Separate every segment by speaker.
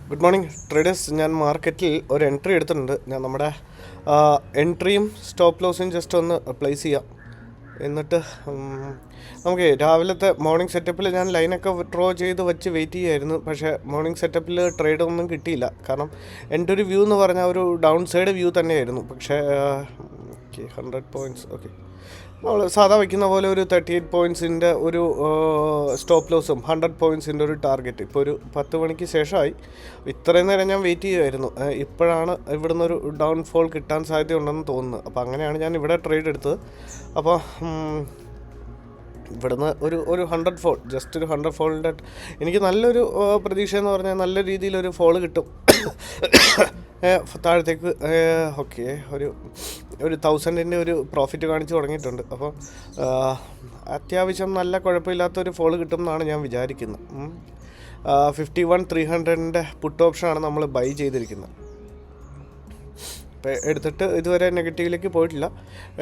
Speaker 1: Good morning traders. ഞാൻ മാർക്കറ്റിൽ ഒരു എൻട്രി എടുത്തിട്ടുണ്ട്. ഞാൻ നമ്മുടെ എൻട്രിയും സ്റ്റോപ്പ് ലോസും ജസ്റ്റ് ഒന്ന് പ്ലേസ് ചെയ്യാം. എന്നിട്ട് നമുക്ക് രാവിലത്തെ മോർണിംഗ് സെറ്റപ്പിൽ ഞാൻ ലൈനൊക്കെ ഡ്രോ ചെയ്ത് വെച്ച് വെയിറ്റ് ചെയ്യുമായിരുന്നു. പക്ഷേ മോർണിംഗ് സെറ്റപ്പിൽ ട്രേഡ് ഒന്നും കിട്ടിയില്ല. കാരണം എൻ്റെ ഒരു വ്യൂ എന്ന് പറഞ്ഞാൽ ഒരു ഡൗൺ സൈഡ് വ്യൂ തന്നെയായിരുന്നു. പക്ഷേ 100 പോയിൻറ്റ്സ് ഓക്കെ, നമ്മൾ സാധാ വയ്ക്കുന്ന പോലെ ഒരു 38 പോയിൻറ്റ്സിൻ്റെ ഒരു സ്റ്റോപ്പ് ലോസും 100 പോയിൻറ്റ്സിൻ്റെ ഒരു ടാർഗറ്റ് ഇപ്പോൾ ഒരു 10 മണിക്ക് ശേഷമായി. ഇത്രയും നേരം ഞാൻ വെയിറ്റ് ചെയ്യുമായിരുന്നു. ഇപ്പോഴാണ് ഇവിടുന്ന് ഒരു ഡൗൺഫോൾ കിട്ടാൻ സാധ്യതയുണ്ടെന്ന് തോന്നുന്നത്. അപ്പോൾ അങ്ങനെയാണ് ഞാൻ ഇവിടെ ട്രേഡ് എടുത്തത്. അപ്പോൾ ഇവിടുന്ന് ഒരു 100 ഫോൾ, ജസ്റ്റ് ഒരു 100 ഫോളിൻ്റെ എനിക്ക് നല്ലൊരു പ്രതീക്ഷ എന്ന് പറഞ്ഞാൽ നല്ല രീതിയിലൊരു ഫോൾ കിട്ടും താഴത്തേക്ക്. ഓക്കെ, ഒരു 1000-ൻ്റെ ഒരു പ്രോഫിറ്റ് കാണിച്ച് തുടങ്ങിയിട്ടുണ്ട്. അപ്പോൾ അത്യാവശ്യം നല്ല കുഴപ്പമില്ലാത്തൊരു ഫോൾ കിട്ടും എന്നാണ് ഞാൻ വിചാരിക്കുന്നത്. 51,300-ൻ്റെ പുട്ട് ഓപ്ഷനാണ് നമ്മൾ ബൈ ചെയ്തിരിക്കുന്നത്. ഇപ്പോൾ എടുത്തിട്ട് ഇതുവരെ നെഗറ്റീവിലേക്ക് പോയിട്ടില്ല.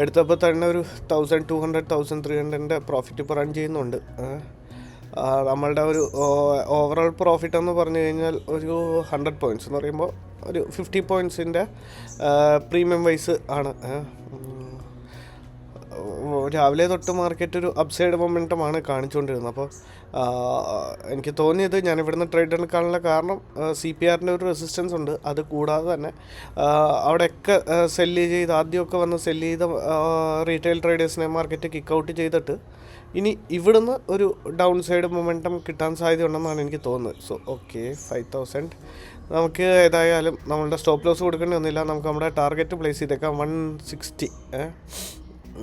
Speaker 1: എടുത്തപ്പോൾ തന്നെ ഒരു 1200, 1300-ൻ്റെ പ്രോഫിറ്റ് ഇപ്പോൾ റൺ ചെയ്യുന്നുണ്ട്. നമ്മളുടെ ഒരു ഓവറോൾ പ്രോഫിറ്റ് എന്ന് പറഞ്ഞു കഴിഞ്ഞാൽ ഒരു 100 പോയിൻറ്റ്സ് എന്ന് പറയുമ്പോൾ ഒരു 50 പോയിൻറ്റ്സിൻ്റെ പ്രീമിയം വൈസ് ആണ്. രാവിലെ തൊട്ട് മാർക്കറ്റ് ഒരു അപ്സൈഡ് മൊമെൻറ്റമാണ് കാണിച്ചുകൊണ്ടിരുന്നത്. അപ്പോൾ എനിക്ക് തോന്നിയത് ഞാൻ ഇവിടുന്ന് ട്രേഡ് എടുക്കാനുള്ള കാരണം CPRൻ്റെ ഒരു റെസിസ്റ്റൻസ് ഉണ്ട്. അത് കൂടാതെ തന്നെ അവിടെയൊക്കെ സെല്ല് ചെയ്ത് ആദ്യമൊക്കെ വന്ന് സെല്ല് ചെയ്ത റീറ്റെയിൽ ട്രേഡേഴ്സിനെ മാർക്കറ്റ് കിക്ക് ഔട്ട് ചെയ്തിട്ട് ഇനി ഇവിടുന്ന് ഒരു ഡൗൺ സൈഡ് മൊമെൻറ്റം കിട്ടാൻ സാധ്യതയുണ്ടെന്നാണ് എനിക്ക് തോന്നുന്നത്. സോ ഓക്കെ, 5000 നമുക്ക് ഏതായാലും നമ്മളുടെ സ്റ്റോപ്പ് ലോസ് കൊടുക്കേണ്ടി വന്നില്ല. നമുക്ക് നമ്മുടെ ടാർഗറ്റ് പ്ലേസ് ചെയ്തേക്കാം 160.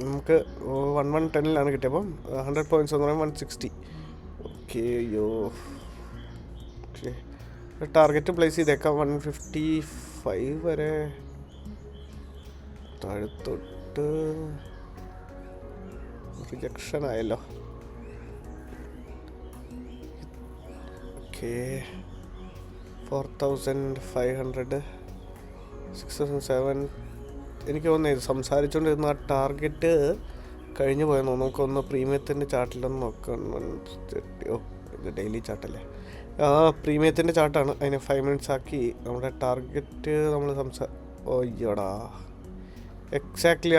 Speaker 1: നമുക്ക് 1110-ലാണ് കിട്ടിയപ്പം 100 പോയിൻറ്റ്സ് എന്ന് പറയുമ്പോൾ 160. ഓക്കെ, അയ്യോ, ഓക്കെ, ടാർഗറ്റ് പ്ലേസ് ചെയ്തേക്കാം 155 വരെ. താഴത്തോട്ട് റിജക്ഷൻ ആയല്ലോ. ഓക്കെ, 4500, 6007. എനിക്ക് തോന്നുന്നത് സംസാരിച്ചുകൊണ്ടിരുന്ന ആ ടാർഗറ്റ് കഴിഞ്ഞു പോയെന്നോ. നമുക്കൊന്ന് പ്രീമിയത്തിൻ്റെ ചാർട്ടിലൊന്ന് നോക്കാം. 130. ഓ, ഇത് ഡെയിലി ചാർട്ടല്ലേ? പ്രീമിയത്തിൻ്റെ ചാർട്ടാണ്. അതിനെ 5 മിനിറ്റ്സ് ആക്കി നമ്മുടെ ടാർഗറ്റ് നമ്മൾ ഓയ്യോടാ, എക്സാക്ട്ലി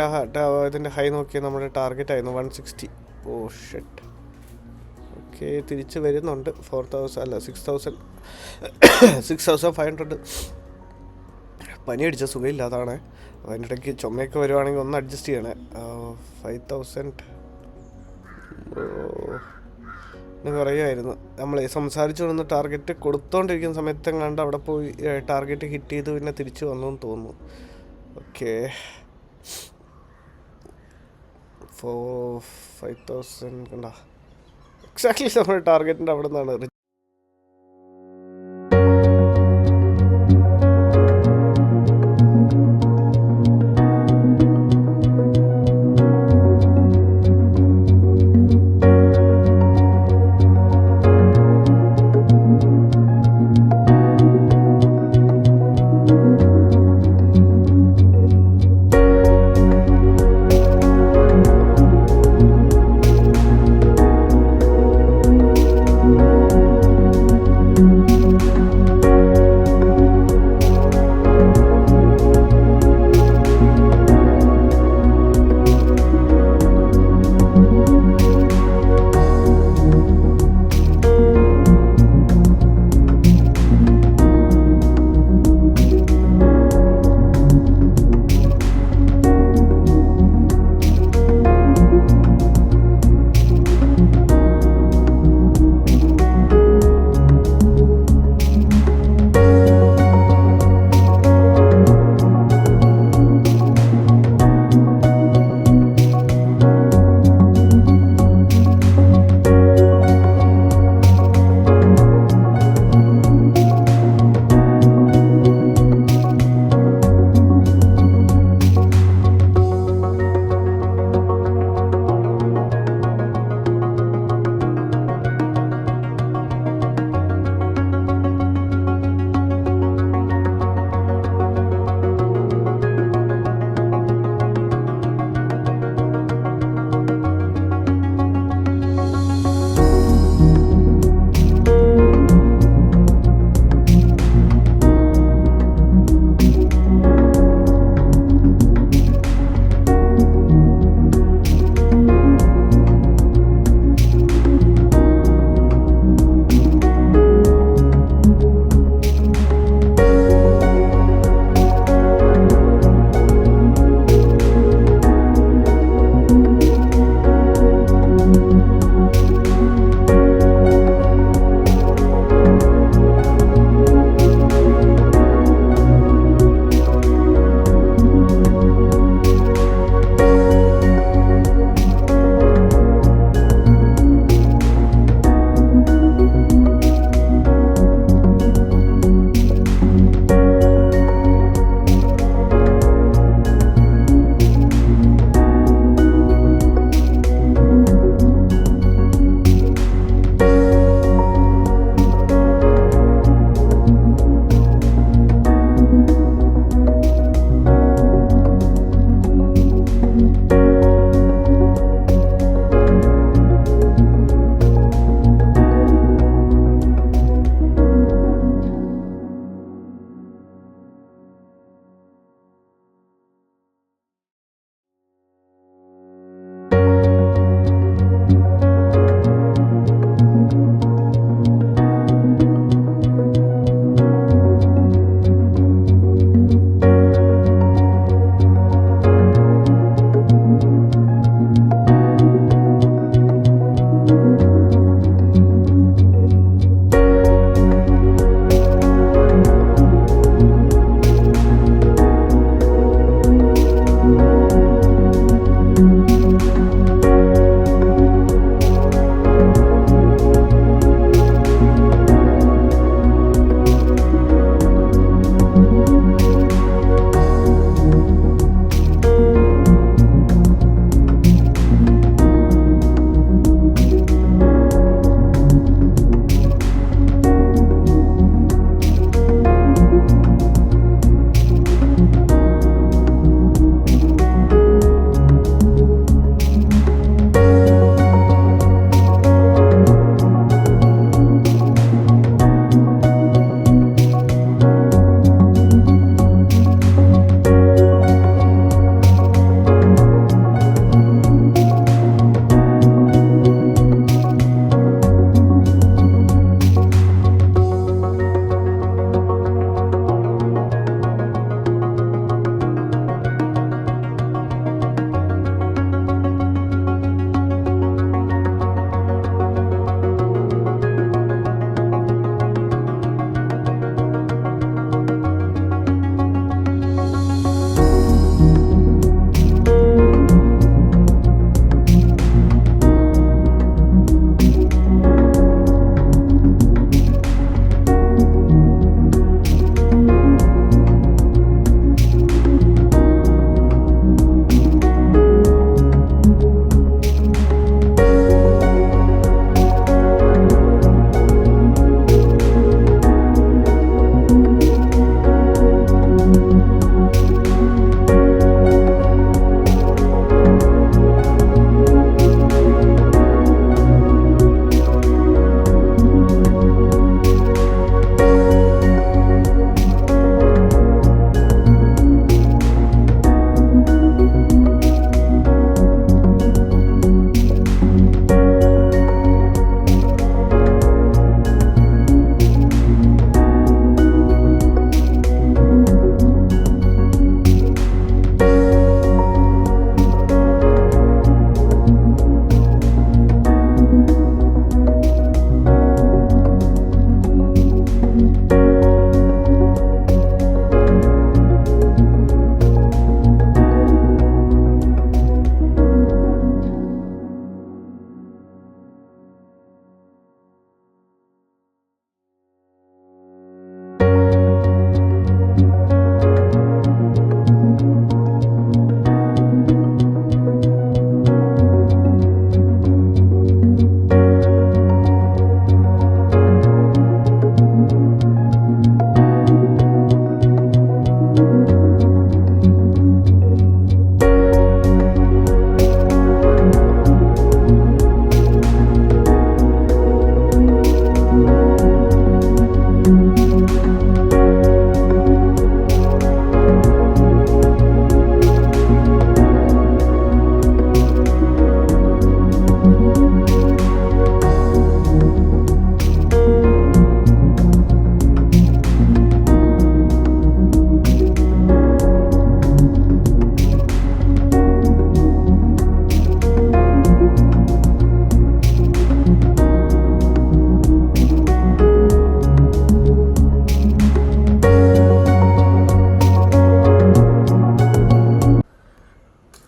Speaker 1: ഇതിൻ്റെ ഹൈ നോക്കിയാൽ നമ്മുടെ ടാർഗറ്റ് ആയിരുന്നു 160. ഓ ഷെറ്റ്. ഓക്കെ, തിരിച്ച് വരുന്നുണ്ട്. 4000 അല്ല 6500. പനി അടിച്ച സുഖമില്ല, അതാണ്. അതിൻ്റെ ഇടയ്ക്ക് ചുമയൊക്കെ വരുവാണെങ്കിൽ ഒന്ന് അഡ്ജസ്റ്റ് ചെയ്യണേ. 5000 എന്ന് പറയുമായിരുന്നു. നമ്മൾ സംസാരിച്ചു കൊണ്ടിരുന്ന ടാർഗറ്റ് കൊടുത്തോണ്ടിരിക്കുന്ന സമയത്തെങ്ങാണ്ട് അവിടെ പോയി ടാർഗറ്റ് ഹിറ്റ് ചെയ്ത് പിന്നെ തിരിച്ചു വന്നു എന്ന് തോന്നുന്നു. ഓക്കെ, 5000 കണ്ട, എക്സാക്ട്ലി നമ്മുടെ ടാർഗറ്റിൻ്റെ അവിടെ നിന്നാണ്.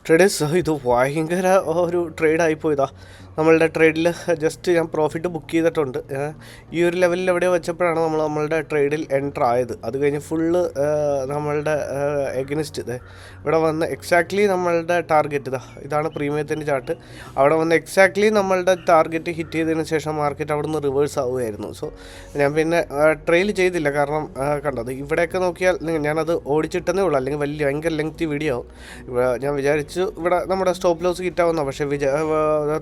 Speaker 1: ട്രേഡേഴ്സ് ഇത് ഭയങ്കര ഒരു ട്രേഡായിപ്പോയതാ. നമ്മളുടെ ട്രേഡിൽ ജസ്റ്റ് ഞാൻ പ്രോഫിറ്റ് ബുക്ക് ചെയ്തിട്ടുണ്ട്. ഈ ഒരു ലെവലിൽ എവിടെയോ വെച്ചപ്പോഴാണ് നമ്മളുടെ ട്രേഡിൽ എൻ്റർ ആയത്. അത് കഴിഞ്ഞ് ഫുള്ള് നമ്മളുടെ എഗനിസ്റ്റ് ഇവിടെ വന്ന് എക്സാക്ട്ലി നമ്മളുടെ ടാർഗറ്റ് ഇതാണ് പ്രീമിയത്തിൻ്റെ ചാർട്ട്. അവിടെ വന്ന് എക്സാക്ട്ലി നമ്മളുടെ ടാർഗറ്റ് ഹിറ്റ് ചെയ്തതിന് ശേഷം മാർക്കറ്റ് അവിടെ നിന്ന് റിവേഴ്സ് ആവുമായിരുന്നു. സോ ഞാൻ പിന്നെ ട്രെയിൽ ചെയ്തില്ല. കാരണം കണ്ടത് ഇവിടെയൊക്കെ നോക്കിയാൽ ഞാനത് ഓടിച്ചിട്ടെന്നേ ഉള്ളൂ, അല്ലെങ്കിൽ ഭയങ്കര ലെങ്തി വീഡിയോ ആവും. ഞാൻ വിചാരിച്ചു ഇവിടെ നമ്മുടെ സ്റ്റോപ്പ് ലോസ് ഹിറ്റാവുന്ന, പക്ഷേ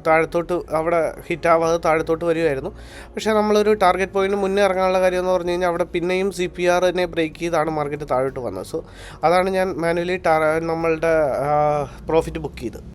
Speaker 1: താഴത്തോട്ട് അവിടെ ഹിറ്റാവാതെ താഴത്തോട്ട് വരുമായിരുന്നു. പക്ഷേ നമ്മളൊരു ടാർഗറ്റ് പോയിന്റ് മുന്നേ ഇറങ്ങാനുള്ള കാര്യം എന്ന് പറഞ്ഞു കഴിഞ്ഞാൽ അവിടെ പിന്നെയും CPRനെ ബ്രേക്ക് ചെയ്താണ് മാർക്കറ്റ് താഴോട്ട് വന്നത്. സോ അതാണ് ഞാൻ മാനുവലി നമ്മളുടെ പ്രോഫിറ്റ് ബുക്ക് ചെയ്തത്.